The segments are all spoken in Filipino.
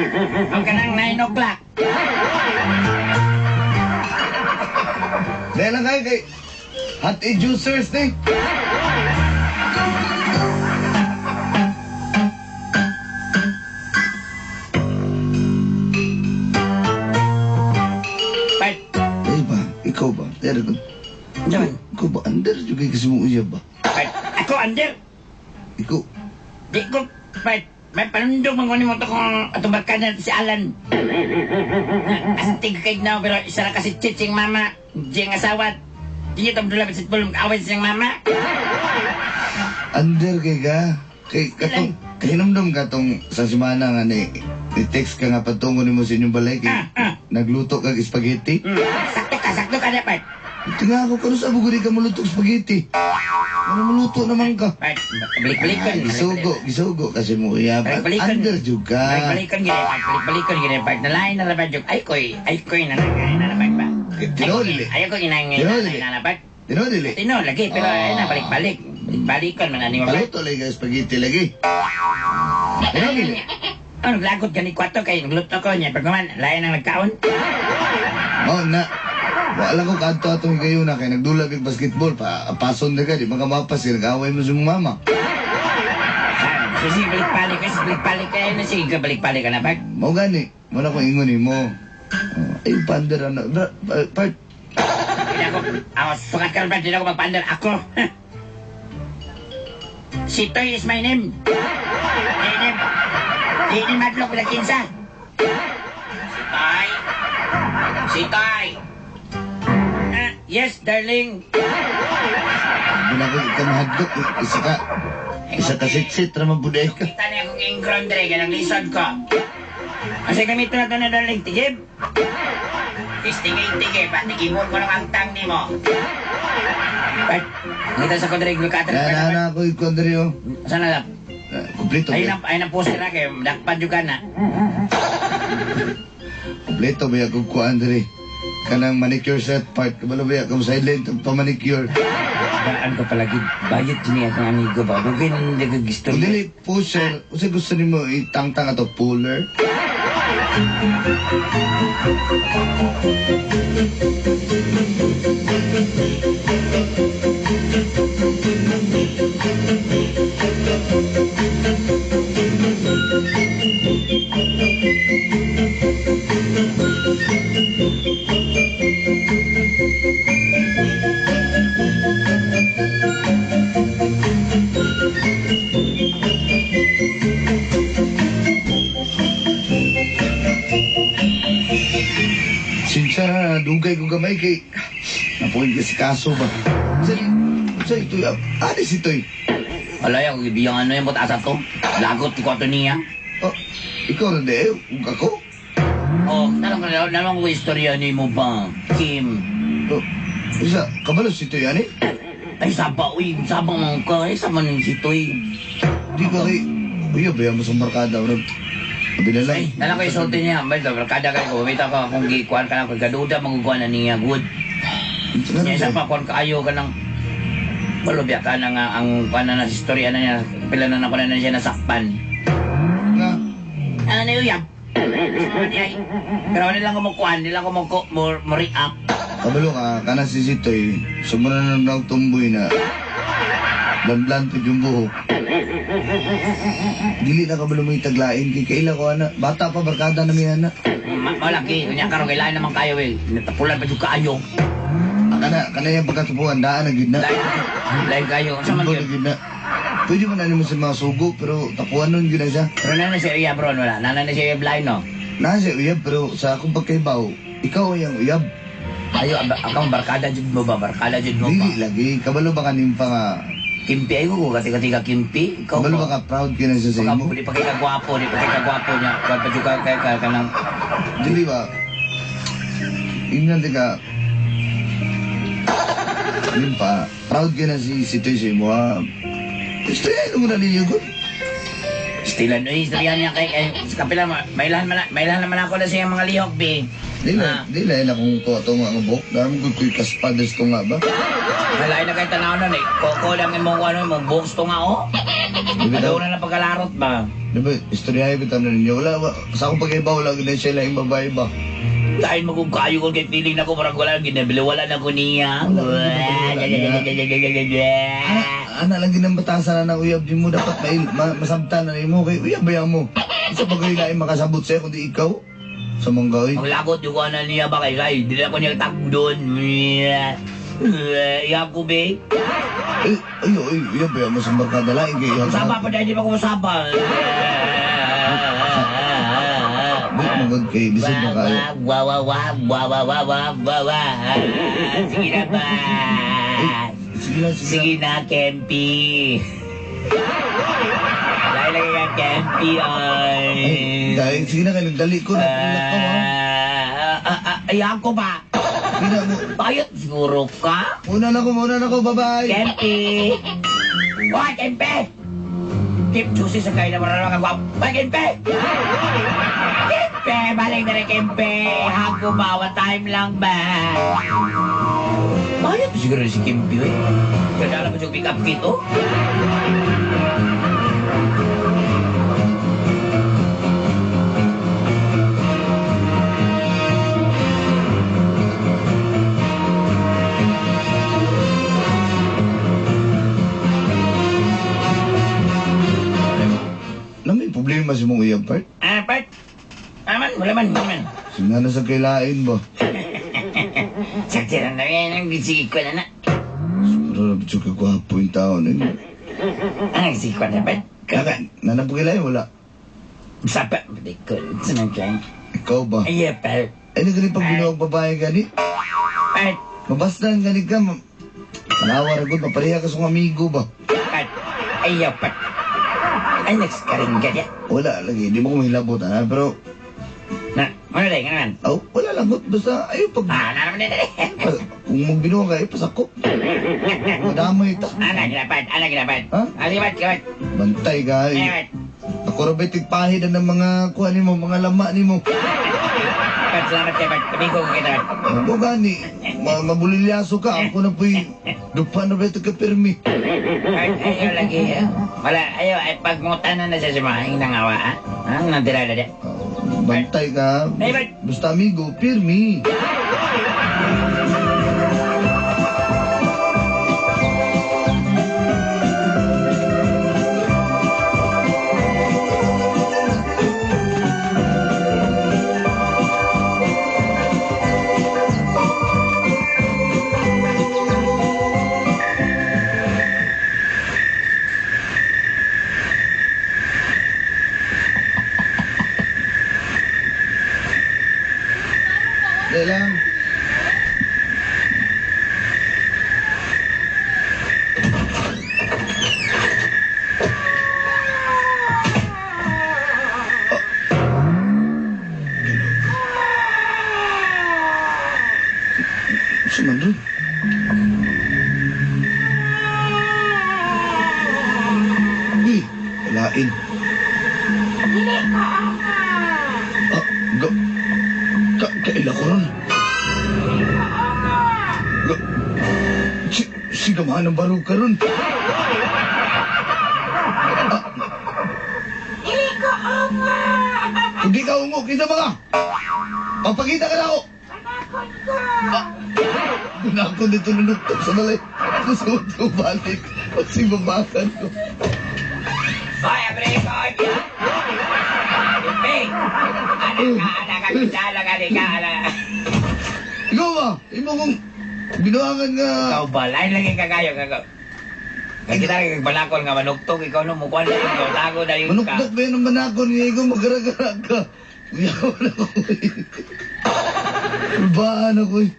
Huwag ka ng 9 o'clock. Dahil lang kayo kay hot juicers eh. Part. Eh ba, ikaw ba? Pero Diyan. ikaw ba? Under juga kasi mo uyab ba? Part. Ako, under. Ikaw, Di ko, part. May panundong mga mo ito kung atong barkada si Alan. Astig kay na, pero isa na kasi chitsing mama. Diyang asawat. Di niyo ito dula sa tulong kaaway siyang mama. under kay ka. Kay kahinamdam ka tong sa semana nga ni-text ka nga patungo ni mo sa inyong balay kay nagluto kag spaghetti. Sakto ka na, part. Ito nga ako, kano sa buguri ka maluto spaghetti? Ano maluto naman ka? Part, balik-balikan. Gisugo kasi mo uyab. Balik-balikan. Under juga. Balik-balikan gini, part. Balik-balikan gini, part. Nalain na labad yung, ay ko'y na labad ba? Tinodili. Ayaw ko ginangin na labad. Tinodili. Tino, lagi, pero ayun na, balik-balik. Balikan man ani mo ba? Paluto lagi ka spaghetti lagi. Tinodili. Ano, lagot ka ni Kwato kay nagluto ko niya. Pagkaman, layan ang nagkaon. Oh, na. Wala ko kanto atong kayo na kay nagdulag ng basketball pa pason na ka di makamapas nag-away mo sa mong mama. Sige, balik-balik kayo na sige, balik-balik ka na, Bart. Mo gani, mo na ko ingon mo. Ay pander na part. Hindi ako sukat ka, Bart, hindi ako magpander. Ako. Si Toy is my name. Di name madlok na kinsa. Si Toy. Yes, darling. Muna ko ikaw mahadlok isa ka sit raman buday ka. Kita niya akong ingron dre, ganang lisod ko. Kasi gamito na ito na darling, tigib. Tigib, at tigibon ko ng angtang ni mo. Bart, ngita sa ko dre, glukatan. Na ako ikaw dre o. Saan na lap? Kompleto ba? Ayun ang poster na kayo, dakpan juga na. Kompleto ba yung kukuhaan dre? Kanang manicure set part, kabalo ba yung silent ang pamanicure? Daan ko palagi, bayad niya kang amigo ba? Bugay na nagagisto Kung niya. dili, pusher, kasi gusto ni mo itangtang ato puller. Sinsya, dugay ko gamay kay napuin ka si kaso ba? Sa ito yung, alis ito eh. Alay, ako ibiyang ano yung butasa to. Lagot ko ito niya. Oh, ikaw na de, ug ako? Oh, talong ko istorya ni mo ba, Kim? Oh, isa, kabalos ito yan eh. Ay, sabang mga ka. Ay, sama nung sitoy. Di ba kay, uya, bayan mo sa markada, ano? Binalay. Ay, nalang ko isulti niya. May kada kayo, kumita ka kung gikuan ka lang. Kung kaduda, maguguan na niya. Good. Niya isa pa, kung kaayo ka ng balubya ka na nga ang paano na istorya na niya. Pila na ako na siya nasakpan. Na, Ano yun yan? Pero nilang kumukuhan, nilang react. kabalo ka, kana si Sitoy, sumuna na ng tumboy na blan-blan po yung buhok. Dili na kabalo mo itaglain, kay kaila ko ana, bata pa, barkada na may ana. Malaki, kanya karoon kailangan naman kayo eh. Natapulan pa yung kaayo. Kana yung pagkatupuan, daan na gid na. Lain kayo. Sa man Tubo na yun? gid na. Pwede mo na mo sa mga sugo, pero tapuan nun gid na siya. Pero na siya uyab, Ron, wala. Nana na siya uyab lain, no? Nasa uyab, pero sa akong pagkaibaw, ikaw yung uyab. Ayo, akang barkada jud mo ba? Barkada jud mo ba? Dili lagi, kabalo ba kanin pa nga, Kimpi, ay ko katika Kimpi. Ikaw kabalo ba ba? ka proud ka na siya sa Baka imo? di pa kay kagwapo, di pa kay kagwapo niya. Kaya pa juga kay ka ng... Dili ba? Ingnan ka, yun pa, proud ka na si Toy sa imo ha. Istorya mo na ninyo ko. Stilan, istorya niya kay sa kapila, mailahan naman ako na siya mga lihok, be. Dila na kung to nga ang buhok. Dami ko kuy kaspadas to nga ba? Nalain na kayo tanaw nun eh. Koko lang imong ano, imong box to nga oh. Ano na pagkalarot ba? Diba, istoryahe bitam na ninyo. Wala, sa akong pag-iba, wala ganda siya lang yung babae ba? Dahil magkakayo ko kay feeling na ko, parang wala ginabili, wala na ko niya. Ana lang ginang batasan na ng uyab, di mo dapat masabtan na mo kay uyab ba mo? Isa bagay na makasabot sa'yo kundi ikaw? Sa manggaoy? Ang lagot yung ano niya ba kay Ray, di na ko niya takbo doon. Iyab ko be. Uyab ba mo sa barkada laing kay iyab? Masaba pa dahil di pa ko masaba. Wait, magod kay bisig na kayo. Sige na ba? Sige Sige na, Kempi. Dahil lagi ka, Kempi, ay. Dahil sige na kayo, nagdali ko na. Ayan ko ba? Sige na mo. Bayot siguro ka? Muna na ko, bye-bye. Kempi! Hoy, Kempi! Keep juicy sa kayo na marunong ka guwapo. Hoy, Kempi! Kempi! Balik na rin, Kempi! Hago ba? One time lang ba? Bayot siguro si Kempi, eh. Kaya ko yung pick-up kit, oh. May problema si mong uyab, part? Part? Wala man. Sinana sa kailain ba? Saktiran na yan ang bisig ko na na. Siguro na bitso kagwapo yung tao na yun. Ang bisig ko na ba? Nanap ko kailain, wala. Sapa, hindi ko. Sanang kaya. Ikaw ba? Ay, part. Ay, nagani pag ginawang babae gani? Part. Mabastan gani ka, malawar agad, mapareha ka sa mga amigo ba? Part. Ay, part. Ay, nagskaring ka niya. Wala lagi, di mo ko mahilabot, ha? Pero, Ano rin, ano man? wala lang, basta, ayaw pag, Naraman na rin. kung magbinuha ka, pasakop. Madamay ta. Ano ginapat? Ha? Ginapat. Bantay ka, eh. Ginapat. Ako rin tigpahidan ng mga, kuha ni mo, mga lama ni mo. Pat, salamat kayo, Pat. Kabigo ko kita, Pat. Ako gani, mabulilyaso ka, ako na po'y, dupa na ba ito ka pirmi? Pat, ayaw lagi, wala, ayaw, ay pagmutanan na siya sa mga nangawa, ha? Ang nandira na dia. Bantay ka, Hey, Bert. basta amigo, pirmi. Dahil lang. Suman rin. Uy, kalain. Kaila ko ron. Sigamahan ng barog ka ron. Hindi ka ungo, kita mga. Papakita ka na ako. Pinakon dito nanuktok sa balay. Gusto ko balik. Kasi babakan ko. Hoy, abriko! Ping! Anak ka, pisala ka, di ka, Ikaw ba? Imo kong binuangan nga. Ikaw ba? Lain lagi kagayo, kagayo. Kita lagi balakon nga manuktok, ikaw no, mukuan na yung tago na yung ka. Manuktok ba yun ang manakon niya? Ikaw magara-gara ka. Yawan ako eh. Ulbaan ako eh.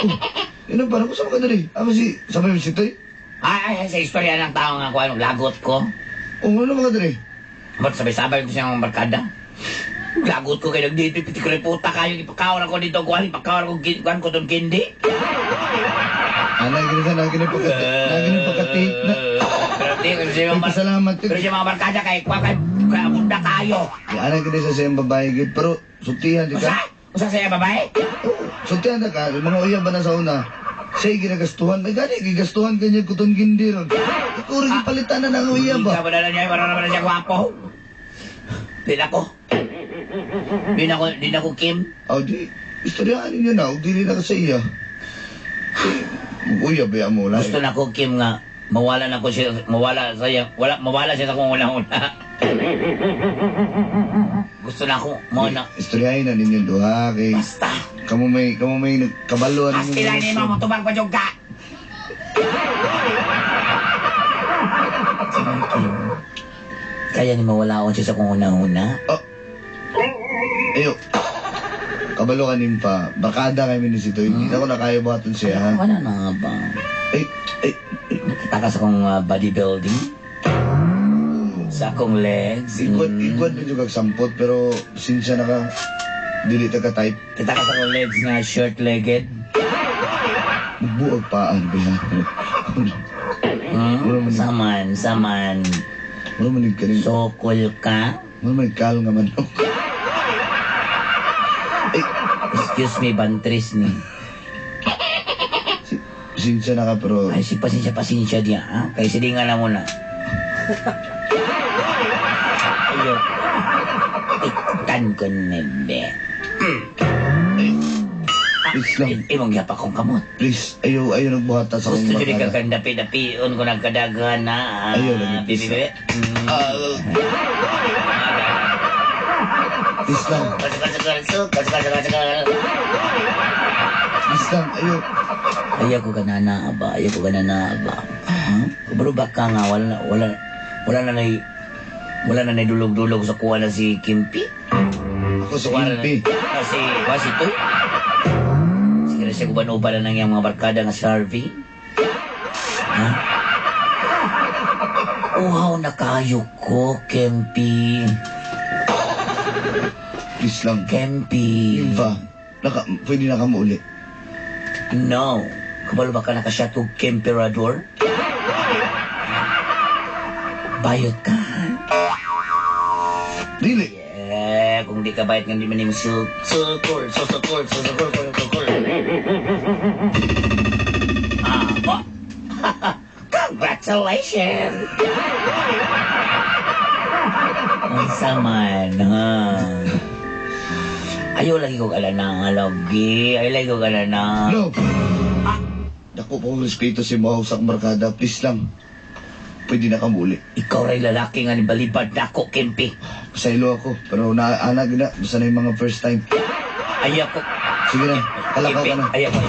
Oh, yun ang parang ko sa mga dali. Ako si, sabay mo si Toy? Ay, sa istorya ng tao nga ko, lagot ko. Oh, ano mga dali? Ba't sabay-sabay ko siyang barkada? Lagot ko kayo nagdito, piti ko rin puta kayo, ipakawan ako dito, kuhan, ipakawan ko doon kindi. Naging pagkatik na. Pero di, kasi Ay, pasalamat pero yun. siya mga barkada kay munda kayo. Anay gini sa siyang babae gid pero sutihan di Usa, ka. Usa saya babae? So tiyan na ka, mga uyab ba na sa una? Sa'y ginagastuhan. May gani, gigastuhan ka niya kutong gindi ron. Ikaw rin palitan na ng uyab Hindi ba? ka ba na niya, wala naman na siya gwapo. Di na ko. Di na ko Kim. O di, istoryaan niyo na, o dili na ka sa iya. Uyab ya mo lang. Gusto na ko Kim nga mawala na ko siya, mawala siya sa kung una-una. Gusto na ako mo na Istoryahin na ninyo duha kay basta. kamo may kabaluan As kailan ni mo tubang pa jud ka. Kaya ni mawala ako siya sa kung una-una. Oh. Ayo. Kabalo kanin pa. Barkada kami ni Sito. Hindi na ko na kaya buhaton siya. Ha? Wala na nga ba? Ay, ay. Nakita ka sa akong bodybuilding? Sa akong legs? Igwad medyo kagsampot pero sinsya na ka. Dili ta ka type. Kita ka sa akong legs nga short-legged? Buog paan ba yan? Saman. Wala manig ka rin. Sokol ka? Wala manig kalo nga manok. Ay, Excuse me, bantris ni. sinsya na ka pero... Ay, si pasensya diya, ha? Kaya silingan na muna. Ayo. Ikan ko nebe. Please lang. Imong yapa kong kamot. Please, ayaw nagbuhata sa Gusto akong nyo barkada. kagandapi-dapion ko nagkadagan na. Ayaw lagi. Bibi. Please lang. Kasakal. Please lang, ayaw. Ayaw ko ganana ba? Bro baka nga wala na dulog-dulog sa kuha na si Kimpi. Ako sa Kimpi. Kasi was ito. Sige siya kuban-uban na ng mga barkada nga si Harvey. Ha? Uhaw na kayo ko, Kimpi. Please lang. Kimpi. Yung ba? Pwede na ka mauli. No. Kabalo ba ka nakasyat kong Kemperador? Bayot ka. Dili. Yeah, kung di ka bayot nga di man yung sukol. Oh. Congratulations! Ang saman, ha? Ayaw lagi ko kalana, lagi. Ayaw lagi ko kalana. No. Dako po respeto si Mau sa barkada. Please lang. Pwede na ka mauli. Ikaw ray lalaki nga ni balibad na ako, Kimpi. Pasaylo ako. Pero naanag na. Basta na yung mga first time. Ayaw ko. Sige na. Kalakaw ka na. Ayaw ko.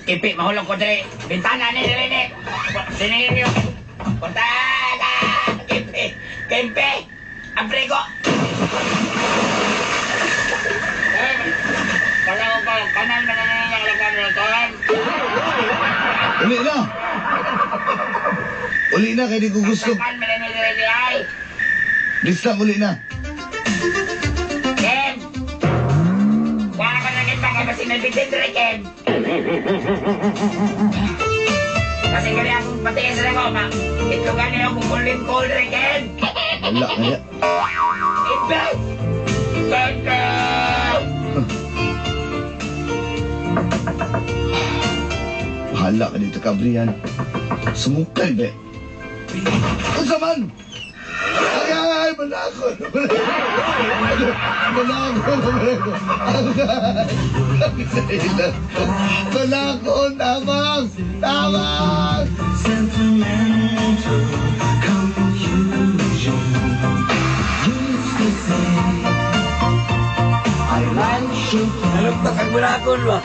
Kimpi, mahulog ko dali. Bintana ni Rene. Siningin niyo. Puntada! Kimpi! Abrigo! Kanal na nananangalakan. Uli na! Uli na, kaya di ko gusto. Please lang, uli na. Ken! Wala ka na kita ka ba sinabitin rin, Ken? Kasi kali akong patiis rin ko, ma. Itlogan niyo akong cold rin, Ken. Wala, kaya. Ibig! Ken! Bahala ka dito, Kabrian. Sumukay, be. Unsa man! Ay, manakon! Manakon! Tamang! Sentimental confusion used to say I like you. Alam ka, kagulakon ba?